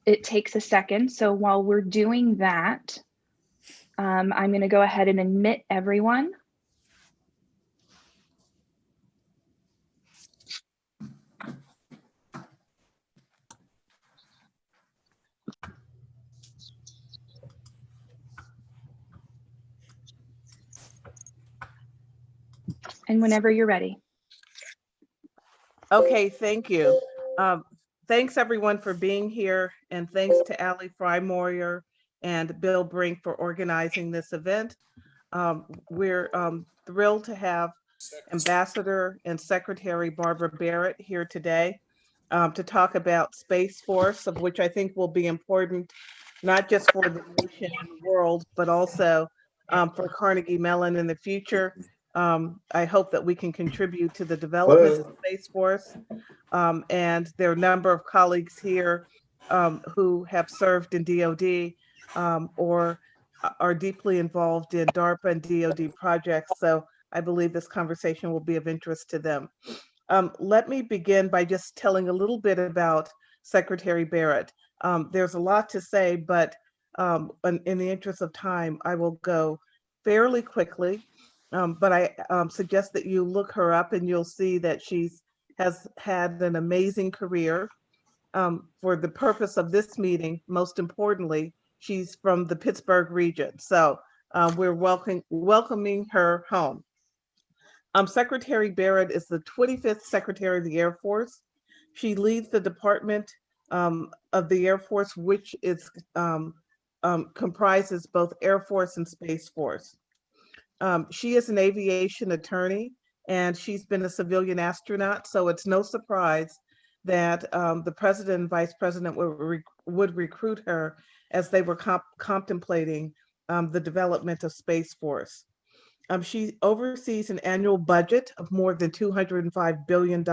it takes a second. So while we're doing that, I'm going to go ahead and admit everyone. And whenever you're ready. Okay, thank you. Thanks everyone for being here, and thanks to Ali Fry-Moyer and Bill Brink for organizing this event. We're thrilled to have Ambassador and Secretary Barbara Barrett here today to talk about Space Force, of which I think will be important, not just for the nation and the world, but also for Carnegie Mellon in the future. I hope that we can contribute to the development of Space Force. And there are a number of colleagues here who have served in DOD or are deeply involved in DARPA and DOD projects. So I believe this conversation will be of interest to them. Let me begin by just telling a little bit about Secretary Barrett. There's a lot to say, but in the interest of time, I will go fairly quickly. But I suggest that you look her up and you'll see that has had an amazing career. For the purpose of this meeting, most importantly, she's from the Pittsburgh region. So we're welcoming her home. Secretary Barrett is the 25th Secretary of the Air Force. She leads the Department of the Air Force, which is comprises both Air Force and Space Force. She is an aviation attorney, and she's been a civilian astronaut, so it's no surprise that the president and vice president would recruit her as they were contemplating the development of Space Force. She oversees an annual budget of more than $205 billion,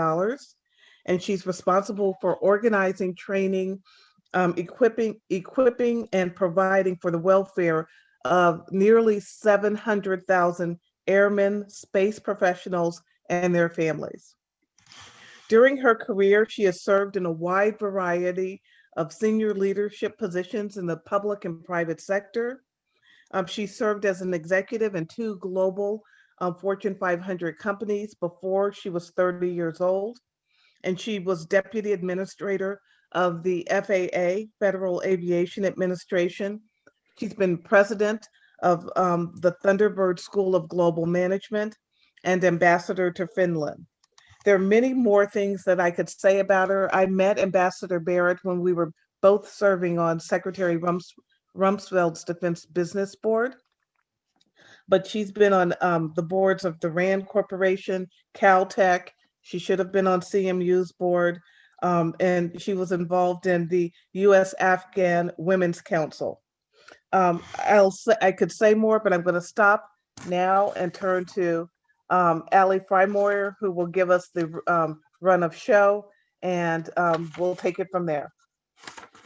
and she's responsible for organizing, training, equipping, and providing for the welfare of nearly 700,000 airmen, space professionals, and their families. During her career, she has served in a wide variety of senior leadership positions in the public and private sector. She served as an executive in 2 global Fortune 500 companies before she was 30 years old. And she was deputy administrator of the FAA, Federal Aviation Administration. She's been president of the Thunderbird School of Global Management and ambassador to Finland. There are many more things that I could say about her. I met Ambassador Barrett when we were both serving on Secretary Rumsfeld's Defense Business Board, but she's been on the boards of the RAND Corporation, Caltech. She should have been on CMU's board, and she was involved in the U.S.-Afghan Women's Council. I could say more, but I'm going to stop now and turn to Ali Fry-Moyer, who will give us the run of show, and we'll take it from there.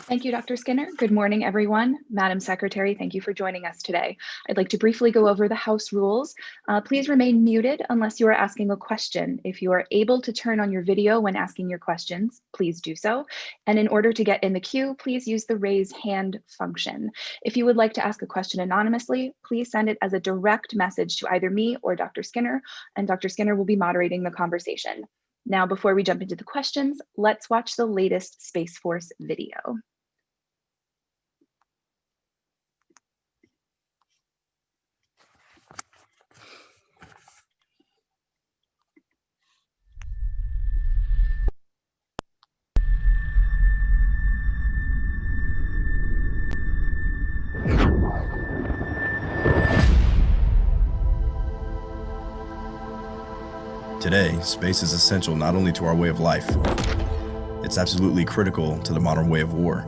Thank you, Dr. Skinner. Good morning, everyone. Madam Secretary, thank you for joining us today. I'd like to briefly go over the House rules. Please remain muted unless you are asking a question. If you are able to turn on your video when asking your questions, please do so. And in order to get in the queue, please use the raise hand function. If you would like to ask a question anonymously, please send it as a direct message to either me or Dr. Skinner, and Dr. Skinner will be moderating the conversation. Now, before we jump into the questions, let's watch the latest Space Force video. Today, space is essential not only to our way of life, it's absolutely critical to the modern way of war.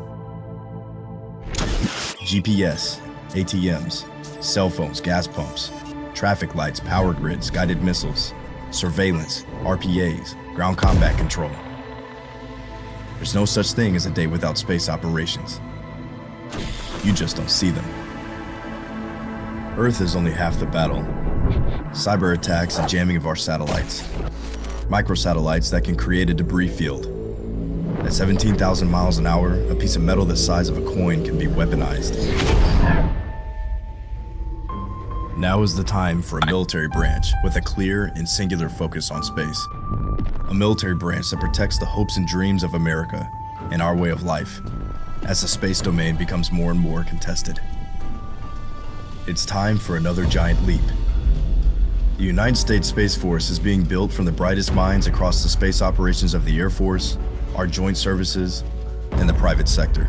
GPS, ATMs, cell phones, gas pumps, traffic lights, power grids, guided missiles, surveillance, RPAs, ground combat control. There's no such thing as a day without space operations. You just don't see them. Earth is only half the battle. Cyber attacks and jamming of our satellites. Microsatellites that can create a debris field. At 17,000 miles an hour, a piece of metal the size of a coin can be weaponized. Now is the time for a military branch with a clear and singular focus on space. A military branch that protects the hopes and dreams of America and our way of life as the space domain becomes more and more contested. It's time for another giant leap. The United States Space Force is being built from the brightest minds across the space operations of the Air Force, our joint services, and the private sector.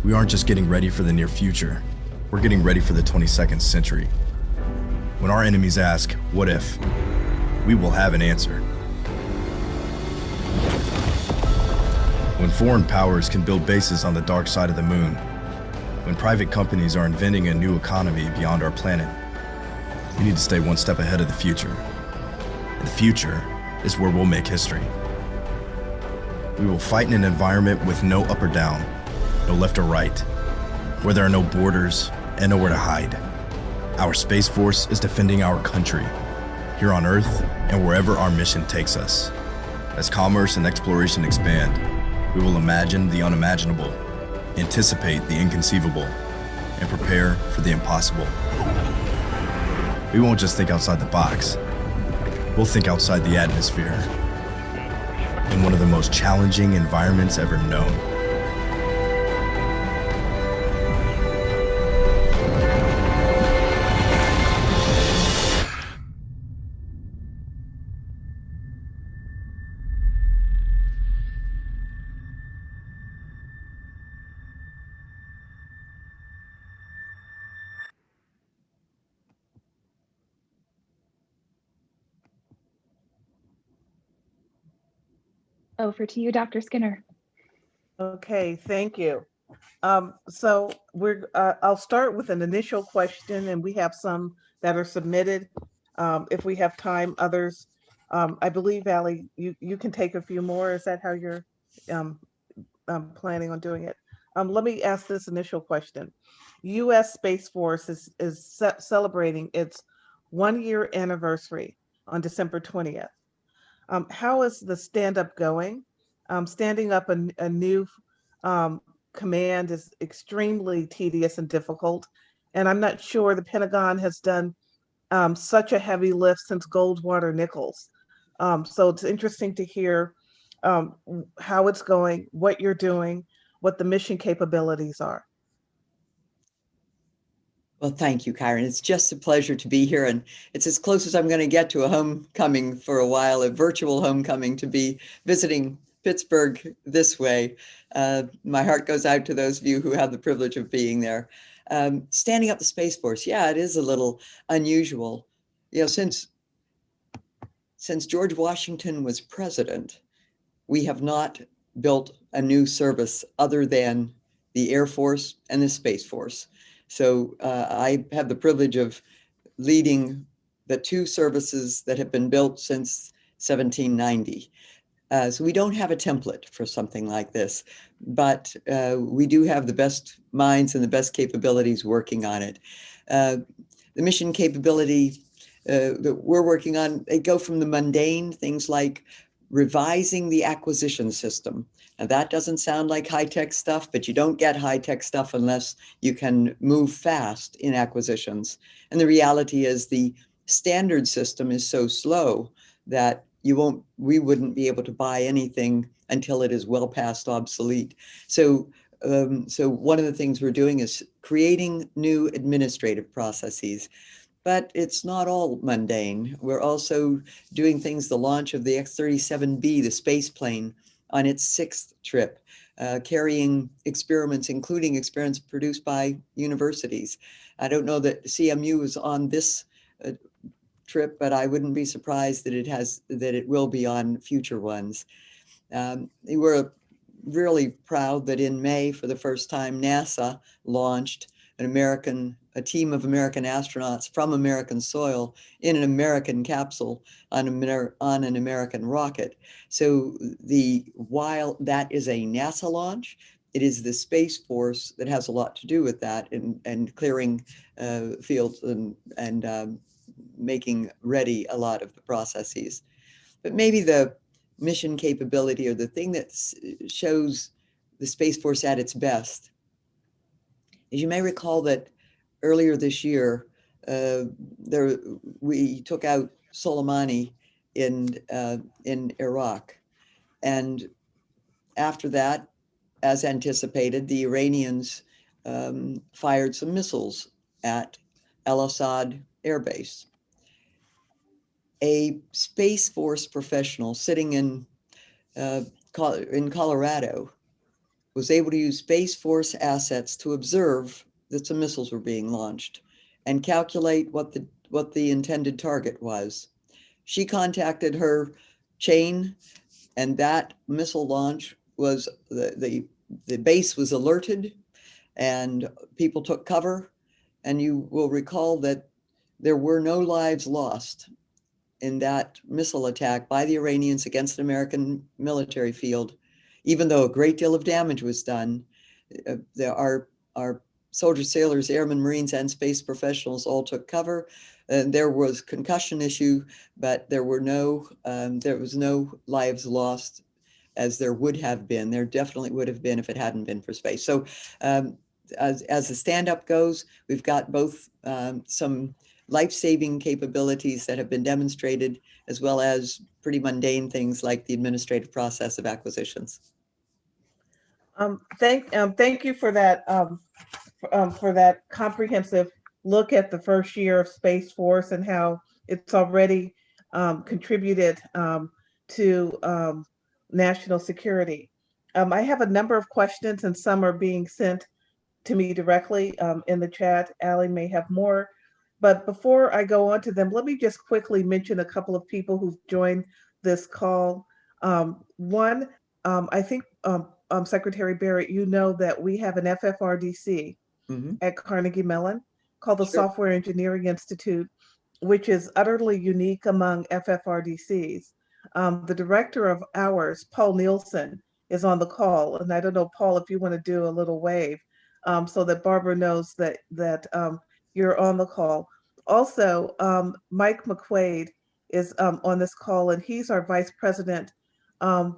We aren't just getting ready for the near future, we're getting ready for the 22nd century. When our enemies ask, what if? We will have an answer. When foreign powers can build bases on the dark side of the moon, when private companies are inventing a new economy beyond our planet, we need to stay one step ahead of the future. And the future is where we'll make history. We will fight in an environment with no up or down, no left or right, where there are no borders and nowhere to hide. Our Space Force is defending our country, here on Earth and wherever our mission takes us. As commerce and exploration expand, we will imagine the unimaginable, anticipate the inconceivable, and prepare for the impossible. We won't just think outside the box, we'll think outside the atmosphere, in one of the most challenging environments ever known. Over to you, Dr. Skinner. Okay, thank you. So I'll start with an initial question, and we have some that are submitted. If we have time, others, I believe, Allie, you can take a few more. Is that how you're planning on doing it? Let me ask this initial question. U.S. Space Force is celebrating its 1-year anniversary on December 20th. How is the stand-up going? Standing up a new command is extremely tedious and difficult. And I'm not sure the Pentagon has done such a heavy lift since Goldwater Nichols. So it's interesting to hear how it's going, what you're doing, what the mission capabilities are. Well, thank you, Kyron. It's just a pleasure to be here, and it's as close as I'm going to get to a homecoming for a while, a virtual homecoming, to be visiting Pittsburgh this way. My heart goes out to those of you who have the privilege of being there. Standing up the Space Force, yeah, it is a little unusual. You know, since George Washington was president, we have not built a new service other than the Air Force and the Space Force. So I have the privilege of leading the two services that have been built since 1790. So we don't have a template for something like this, but we do have the best minds and the best capabilities working on it. The mission capability that we're working on, they go from the mundane things like revising the acquisition system. Now that doesn't sound like high-tech stuff, but you don't get high-tech stuff unless you can move fast in acquisitions. And the reality is the standard system is so slow that we wouldn't be able to buy anything until it is well past obsolete. So one of the things we're doing is creating new administrative processes. But it's not all mundane. We're also doing things, the launch of the X-37B, the space plane, on its 6th trip, carrying experiments, including experiments produced by universities. I don't know that CMU is on this trip, but I wouldn't be surprised that it will be on future ones. We're really proud that in May, for the first time, NASA launched a team of American astronauts from American soil in an American capsule on an American rocket. So while that is a NASA launch, it is the Space Force that has a lot to do with that and clearing fields and making ready a lot of the processes. But maybe the mission capability, or the thing that shows the Space Force at its best. As you may recall that earlier this year, we took out Soleimani in Iraq. And after that, as anticipated, the Iranians fired some missiles at Al Assad Air Base. A Space Force professional sitting in Colorado was able to use Space Force assets to observe that some missiles were being launched and calculate what the intended target was. She contacted her chain, and that missile launch was the base was alerted, and people took cover. And you will recall that there were no lives lost in that missile attack by the Iranians against an American military field, even though a great deal of damage was done. Our soldiers, sailors, airmen, Marines, and space professionals all took cover. And there was concussion issue, but there was no lives lost, as there would have been. There definitely would have been if it hadn't been for space. So as the stand-up goes, we've got both some life-saving capabilities that have been demonstrated, as well as pretty mundane things like the administrative process of acquisitions. Thank you for that comprehensive look at the first year of Space Force and how it's already contributed to national security. I have a number of questions, and some are being sent to me directly in the chat. Allie may have more, but before I go on to them, let me just quickly mention a couple of people who've joined this call. One, I think Secretary Barrett, you know that we have an FFRDC at Carnegie Mellon called the Software Engineering Institute, which is utterly unique among FFRDCs. The director of ours, Paul Nielsen, is on the call. And I don't know, Paul, if you want to do a little wave so that Barbara knows that you're on the call. Also, Mike McQuaid is on this call, and he's our vice president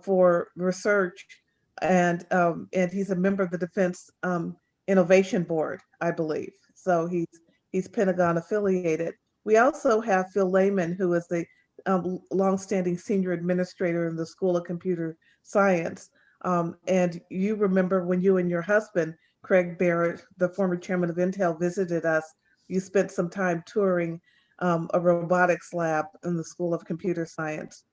for research, and he's a member of the Defense Innovation Board, I believe. So he's Pentagon affiliated. We also have Phil Lehman, who is the longstanding senior administrator in the School of Computer Science. And you remember when you and your husband, Craig Barrett, the former chairman of Intel, visited us, you spent some time touring a robotics lab in the School of Computer Science.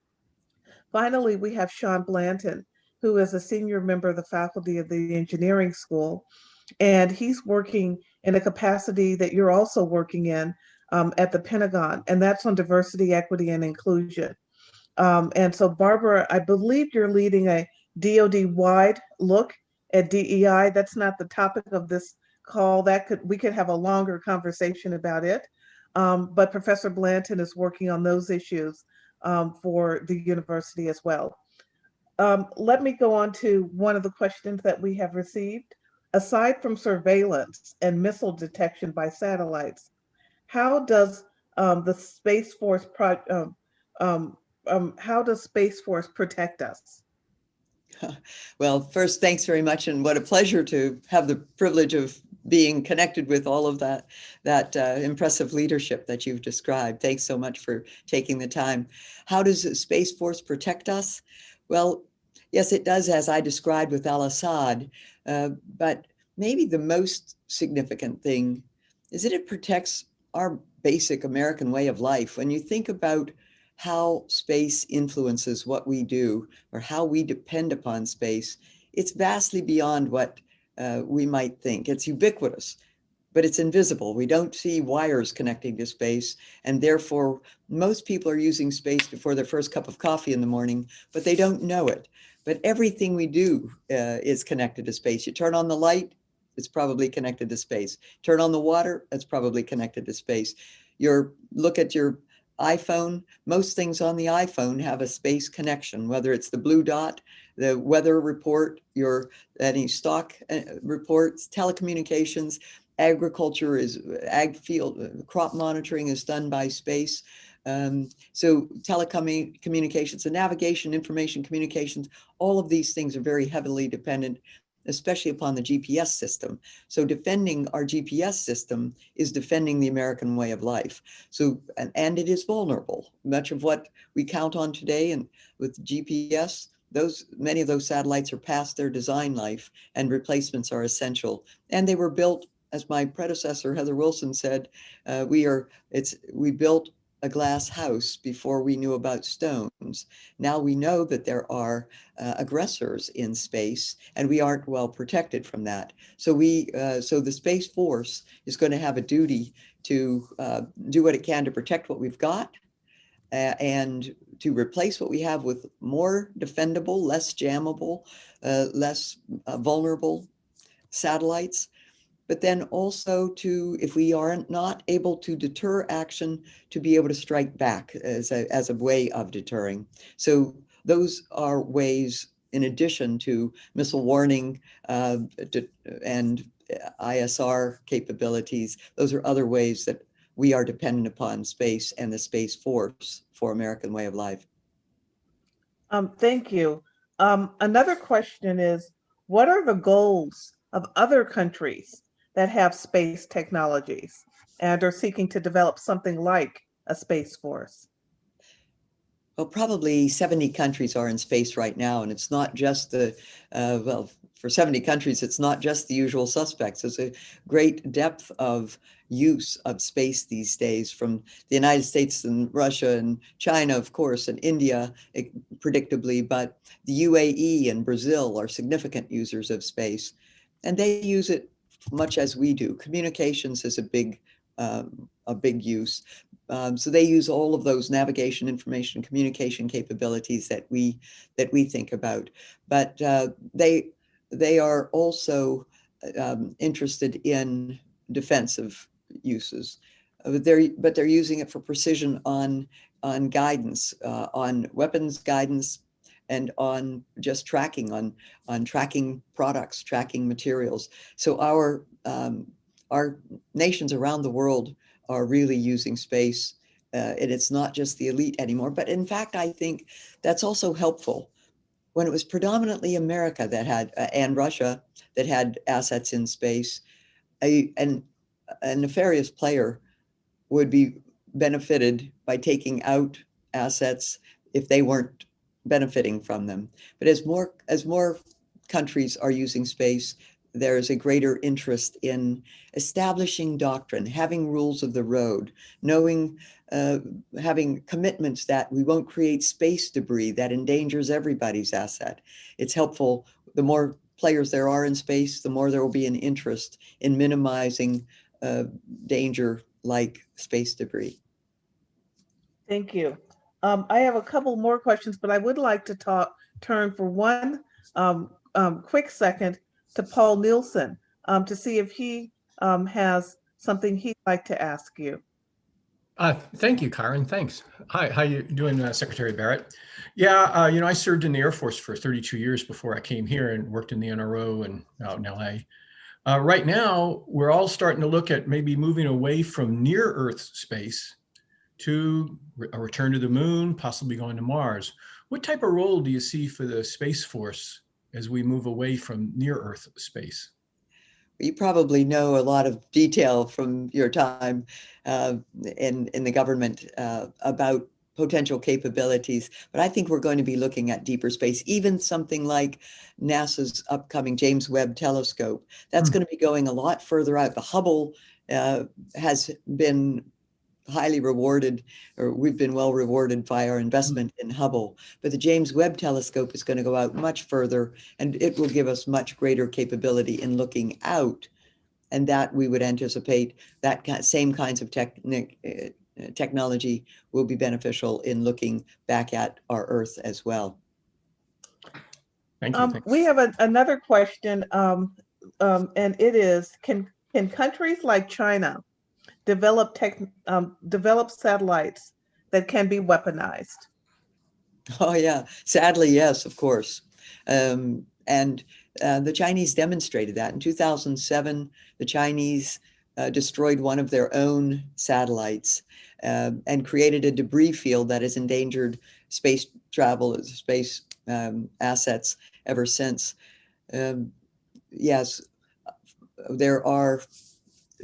Finally, we have Sean Blanton, who is a senior member of the faculty of the engineering school. And he's working in a capacity that you're also working in at the Pentagon, and that's on diversity, equity, and inclusion. And so, Barbara, I believe you're leading a DoD-wide look at DEI. That's not the topic of this call. We could have a longer conversation about it. But Professor Blanton is working on those issues for the university as well. Let me go on to one of the questions that we have received. Aside from surveillance and missile detection by satellites, how does the Space Force protect us? Well, first, thanks very much, and what a pleasure to have the privilege of being connected with all of that impressive leadership that you've described. Thanks so much for taking the time. How does the Space Force protect us? Well, yes, it does, as I described with Al Assad, but maybe the most significant thing is that it protects our basic American way of life. When you think about how space influences what we do or how we depend upon space, it's vastly beyond what we might think. It's ubiquitous, but it's invisible. We don't see wires connecting to space, and therefore most people are using space before their first cup of coffee in the morning, but they don't know it. But everything we do is connected to space. You turn on the light, it's probably connected to space. Turn on the water, it's probably connected to space. Look at your iPhone. Most things on the iPhone have a space connection, whether it's the blue dot, the weather report, any stock reports, telecommunications, agriculture ag field, crop monitoring is done by space. So telecommunications and navigation, information communications, all of these things are very heavily dependent, especially upon the GPS system. So defending our GPS system is defending the American way of life. So, and it is vulnerable. Much of what we count on today and with GPS, many of those satellites are past their design life, and replacements are essential. And they were built, as my predecessor, Heather Wilson, said, we built a glass house before we knew about stones. Now we know that there are aggressors in space, and we aren't well protected from that. So the Space Force is going to have a duty to do what it can to protect what we've got, and to replace what we have with more defendable, less jammable, less vulnerable satellites. But then also to, if we are not able to deter action, to be able to strike back as a way of deterring. So those are ways, in addition to missile warning and ISR capabilities, those are other ways that we are dependent upon space and the Space Force for American way of life. Thank you. Another question is, what are the goals of other countries that have space technologies and are seeking to develop something like a space force? Well, probably 70 countries are in space right now, and it's not just for 70 countries, it's not just the usual suspects. There's a great depth of use of space these days from the United States and Russia and China, of course, and India, predictably, but the UAE and Brazil are significant users of space, and they use it much as we do. Communications is a big use. So they use all of those navigation, information, communication capabilities that we think about. But they are also interested in defensive uses. But they're using it for precision on guidance, on weapons guidance, and on just tracking, on tracking products, tracking materials. So our nations around the world are really using space, and it's not just the elite anymore. But in fact, I think that's also helpful. When it was predominantly America that had, and Russia that had assets in space, a nefarious player would be benefited by taking out assets if they weren't benefiting from them. But as more countries are using space, there is a greater interest in establishing doctrine, having rules of the road, knowing, having commitments that we won't create space debris that endangers everybody's asset. It's helpful. The more players there are in space, the more there will be an interest in minimizing danger like space debris. Thank you. I have a couple more questions, but I would like to turn for one quick second to Paul Nielsen to see if he has something he'd like to ask you. Thank you, Karen. Thanks. Hi, how you doing, Secretary Barrett? Yeah, I served in the Air Force for 32 years before I came here and worked in the NRO and out in LA. Right now, we're all starting to look at maybe moving away from near Earth space to a return to the moon, possibly going to Mars. What type of role do you see for the Space Force as we move away from near Earth space? You probably know a lot of detail from your time in the government about potential capabilities, but I think we're going to be looking at deeper space, even something like NASA's upcoming James Webb Telescope. That's going to be going a lot further out. The Hubble has been highly rewarded, or we've been well rewarded by our investment in Hubble. But the James Webb Telescope is going to go out much further, and it will give us much greater capability in looking out. And that we would anticipate that same kinds of technology will be beneficial in looking back at our Earth as well. Thank you. We have another question, and it is, can countries like China develop satellites that can be weaponized? Oh yeah, sadly, yes, of course. And the Chinese demonstrated that. In 2007, the Chinese destroyed one of their own satellites and created a debris field that has endangered space travel, space assets ever since. Yes, there are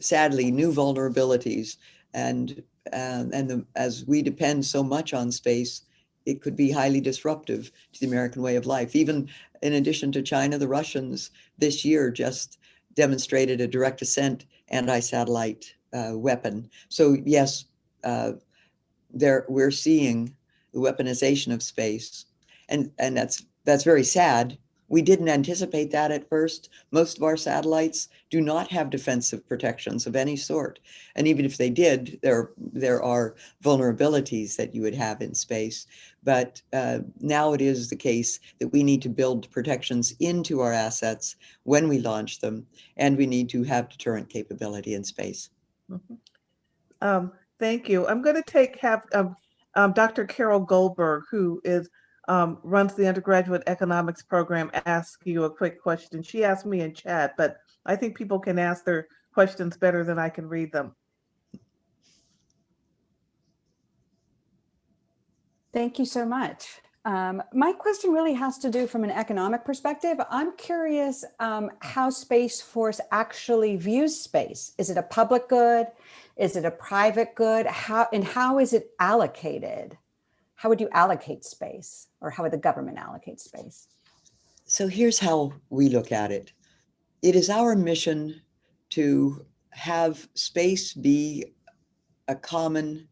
sadly new vulnerabilities, and as we depend so much on space, it could be highly disruptive to the American way of life. Even in addition to China, the Russians this year just demonstrated a direct ascent anti-satellite weapon. So yes, we're seeing the weaponization of space, and that's very sad. We didn't anticipate that at first. Most of our satellites do not have defensive protections of any sort. And even if they did, there are vulnerabilities that you would have in space. But now it is the case that we need to build protections into our assets when we launch them, and we need to have deterrent capability in space. Mm-hmm. Thank you. I'm going to have Dr. Carol Goldberg, who runs the undergraduate economics program, ask you a quick question. She asked me in chat, but I think people can ask their questions better than I can read them. Thank you so much. My question really has to do from an economic perspective. I'm curious how Space Force actually views space. Is it a public good? Is it a private good? How is it allocated? How would you allocate space, or how would the government allocate space? So here's how we look at it. It is our mission to have space be a common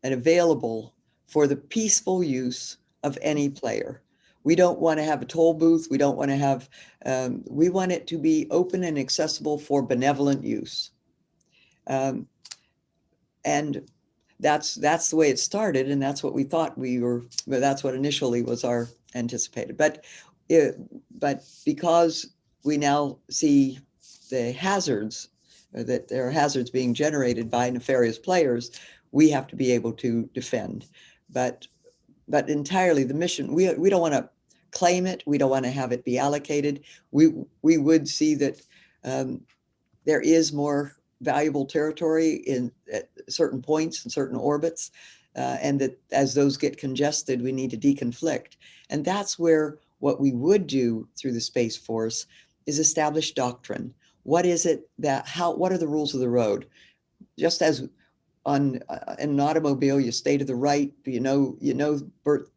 and available for the peaceful use of any player. We don't want to have a toll booth. We don't want to have, we want it to be open and accessible for benevolent use. And that's the way it started, and that's what we thought that's what initially was our anticipated. But because we now see the hazards, that there are hazards being generated by nefarious players, we have to be able to defend. But entirely the mission, we don't want to claim it. We don't want to have it be allocated. We would see that there is more valuable territory at certain points and certain orbits, and that as those get congested, we need to deconflict. And that's where what we would do through the Space Force is establish doctrine. What is it what are the rules of the road? Just as in an automobile, you stay to the right, you know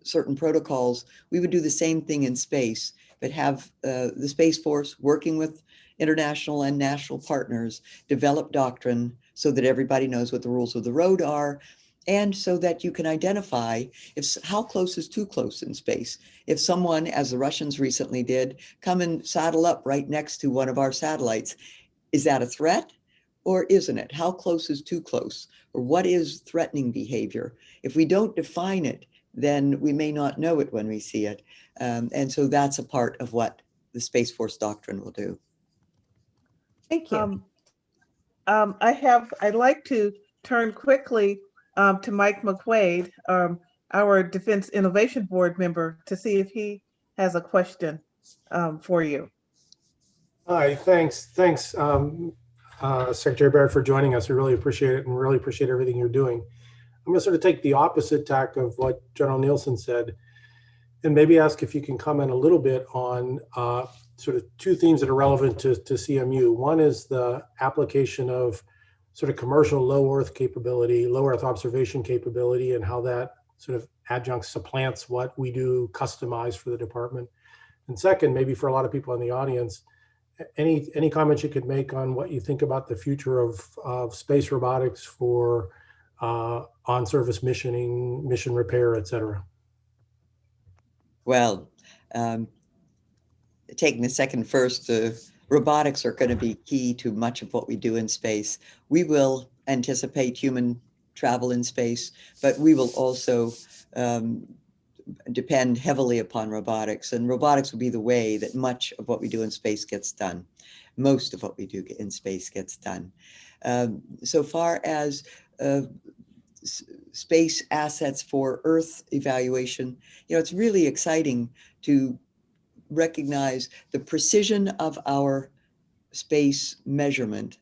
certain protocols, we would do the same thing in space, but have the Space Force working with international and national partners develop doctrine so that everybody knows what the rules of the road are, and so that you can identify how close is too close in space. If someone, as the Russians recently did, come and saddle up right next to one of our satellites, is that a threat or isn't it? How close is too close? Or what is threatening behavior? If we don't define it, then we may not know it when we see it. And so that's a part of what the Space Force doctrine will do. Thank you. I'd like to turn quickly to Mike McQuaid, our Defense Innovation Board member, to see if he has a question for you. Hi, thanks, Secretary Barrett, for joining us. We really appreciate it, and really appreciate everything you're doing. I'm going to sort of take the opposite tack of what General Nielsen said, and maybe ask if you can comment a little bit on sort of two themes that are relevant to CMU. One is the application of sort of commercial low Earth capability, low Earth observation capability, and how that sort of adjunct supplants what we do customized for the department. And second, maybe for a lot of people in the audience, any comments you could make on what you think about the future of space robotics for on-service missioning, mission repair, et cetera? Well, taking the second first, robotics are going to be key to much of what we do in space. We will anticipate human travel in space, but we will also depend heavily upon robotics, and robotics will be the way that much of what we do in space gets done. Most of what we do in space gets done. So far as space assets for Earth evaluation, it's really exciting to recognize the precision of our space measurement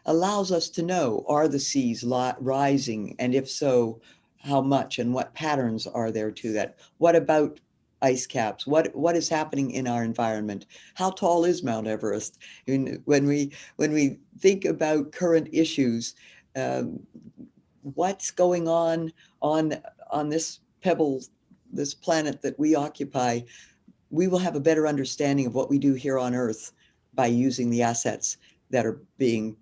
allows us to know, are the seas rising? And if so, how much and what patterns are there to that? What about ice caps? What is happening in our environment? How tall is Mount Everest? I mean, when we think about current issues, what's going on this pebble, this planet that we occupy, we will have a better understanding of what we do here on Earth by using the assets that are being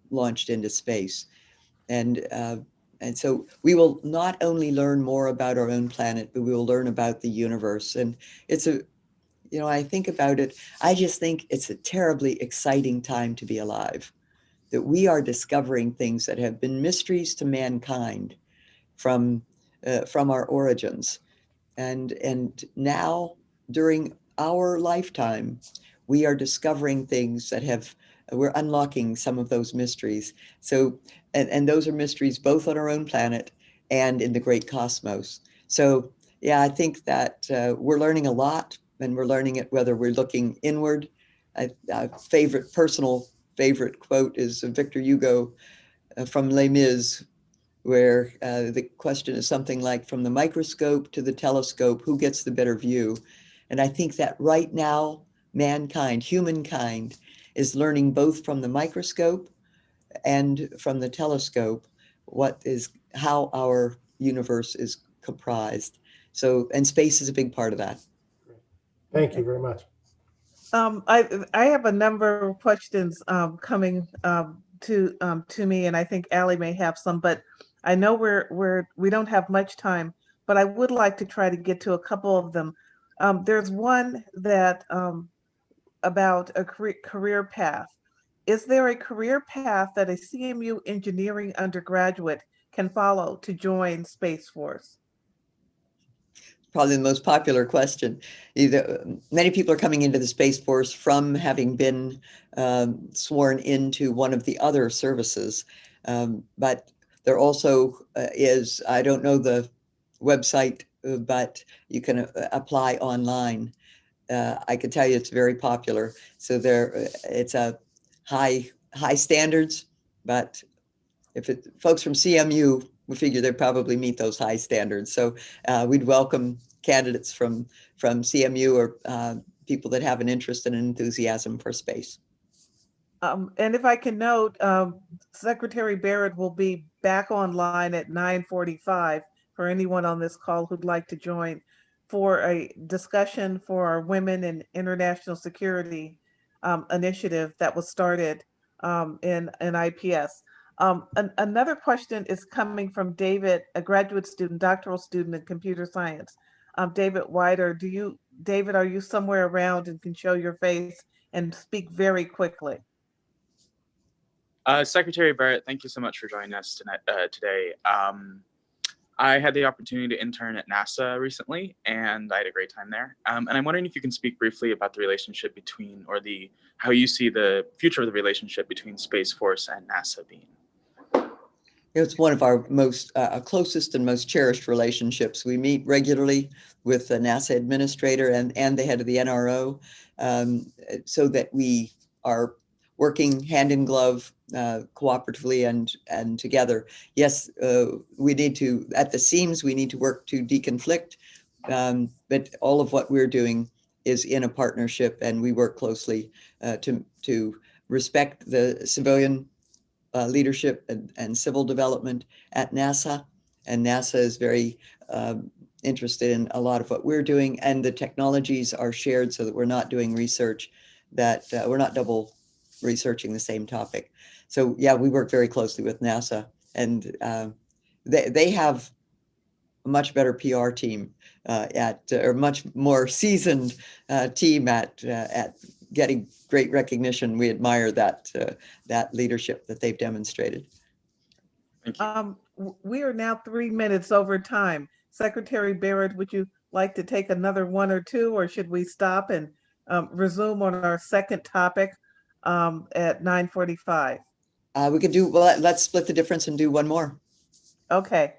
launched into space. And so we will not only learn more about our own planet, but we will learn about the universe. And it's I think about it, I just think it's a terribly exciting time to be alive, that we are discovering things that have been mysteries to mankind from our origins. And now, during our lifetime, we are discovering things that we're unlocking some of those mysteries. So, and those are mysteries both on our own planet and in the great cosmos. So, yeah, I think that we're learning a lot, and we're learning it whether we're looking inward. Personal favorite quote is Victor Hugo from Les Mis, where the question is something like, from the microscope to the telescope, who gets the better view? And I think that right now, humankind, is learning both from the microscope and from the telescope how our universe is comprised. So, and space is a big part of that. Thank you very much. I have a number of questions coming to me, and I think Allie may have some, but I know we don't have much time, but I would like to try to get to a couple of them. There's one that about a career path. Is there a career path that a CMU engineering undergraduate can follow to join Space Force? Probably the most popular question. Many people are coming into the Space Force from having been sworn into one of the other services, but there also is, I don't know the website, but you can apply online. I can tell you it's very popular. So it's a high standards, but if folks from CMU, we figure they probably meet those high standards. So we'd welcome candidates from CMU or people that have an interest and an enthusiasm for space. And if I can note, Secretary Barrett will be back online at 9:45 for anyone on this call who'd like to join for a discussion for our Women in International Security initiative that was started in IPS. Another question is coming from David, a graduate student, doctoral student in computer science. David Wider, David, are you somewhere around and can show your face and speak very quickly? Secretary Barrett, thank you so much for joining us today. I had the opportunity to intern at NASA recently, and I had a great time there. And I'm wondering if you can speak briefly about the relationship between, or how you see the future of the relationship between Space Force and NASA being. It's one of our most closest and most cherished relationships. We meet regularly with the NASA administrator and the head of the NRO, so that we are working hand in glove, cooperatively and together. Yes, we need to, at the seams, we need to work to deconflict, but all of what we're doing is in a partnership, and we work closely to respect the civilian leadership and civil development at NASA. And NASA is very interested in a lot of what we're doing, and the technologies are shared so that we're not doing research that we're not double researching the same topic. So yeah, we work very closely with NASA, and they have a much better PR team or much more seasoned team at getting great recognition. We admire that leadership that they've demonstrated. Thank you. We are now 3 minutes over time. Secretary Barrett, would you like to take another one or two, or should we stop and resume on our second topic at 9:45? We could do, well, let's split the difference and do one more. Okay.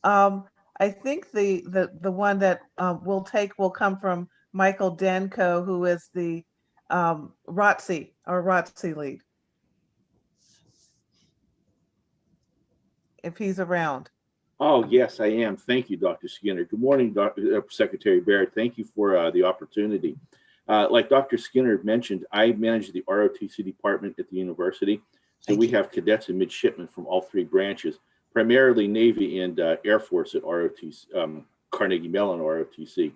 I think the one that we'll take will come from Michael Danko, who is the ROTC lead. if he's around. Oh, yes, I am. Thank you, Dr. Skinner. Good morning, Secretary Barrett. Thank you for the opportunity. Like Dr. Skinner mentioned, I manage the ROTC department at the university. So we have cadets and midshipmen from all three branches, primarily Navy and Air Force at ROTC, Carnegie Mellon ROTC.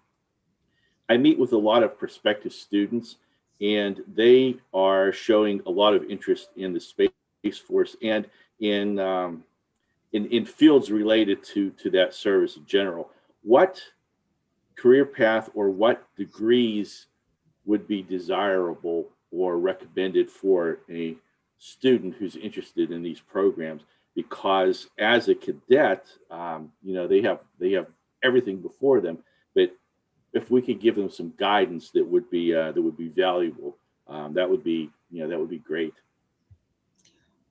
I meet with a lot of prospective students, and they are showing a lot of interest in the Space Force and in fields related to that service in general. What career path or what degrees would be desirable or recommended for a student who's interested in these programs? Because as a cadet, they have everything before them, but if we could give them some guidance that would be valuable, that would be great.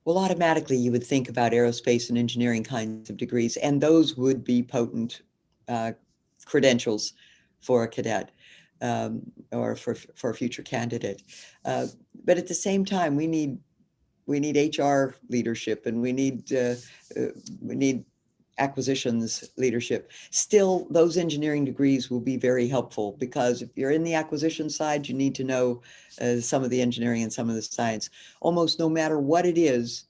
Well, automatically you would think about aerospace and engineering kinds of degrees, and those would be potent credentials for a cadet or for a future candidate. But at the same time, we need HR leadership, and we need acquisitions leadership. Still, those engineering degrees will be very helpful, because if you're in the acquisition side, you need to know some of the engineering and some of the science. Almost no matter what it is,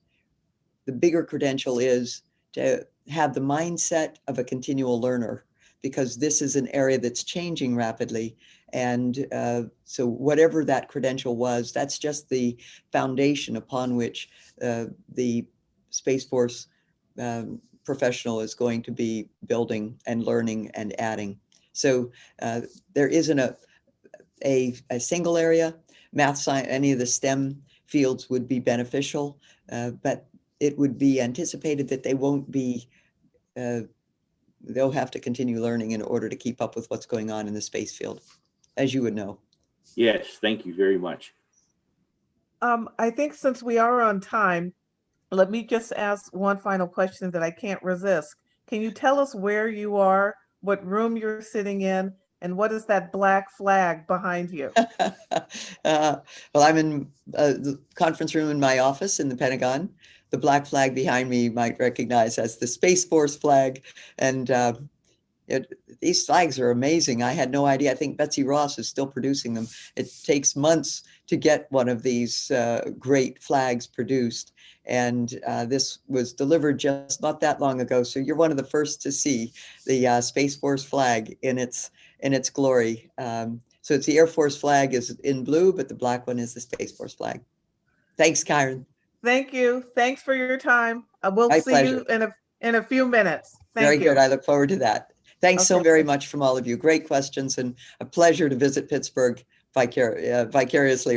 the bigger credential is to have the mindset of a continual learner, because this is an area that's changing rapidly. And so whatever that credential was, that's just the foundation upon which the Space Force professional is going to be building and learning and adding. So there isn't a single area. Math, science, any of the STEM fields would be beneficial, but it would be anticipated that they won't be, they'll have to continue learning in order to keep up with what's going on in the space field, as you would know. Yes, thank you very much. I think since we are on time, let me just ask one final question that I can't resist. Can you tell us where you are, what room you're sitting in, and what is that black flag behind you? Well, I'm in the conference room in my office in the Pentagon. The black flag behind me you might recognize as the Space Force flag. And these flags are amazing. I had no idea. I think Betsy Ross is still producing them. It takes months to get one of these great flags produced. And this was delivered just not that long ago. So you're one of the first to see the Space Force flag in its glory. So it's the Air Force flag is in blue, but the black one is the Space Force flag. Thanks, Kyron. Thank you. Thanks for your time. We'll My see pleasure. you in a few minutes. Thank Very you. good. I look forward to that. Thanks so Okay. very much from all of you. Great questions, and a pleasure to visit Pittsburgh vicariously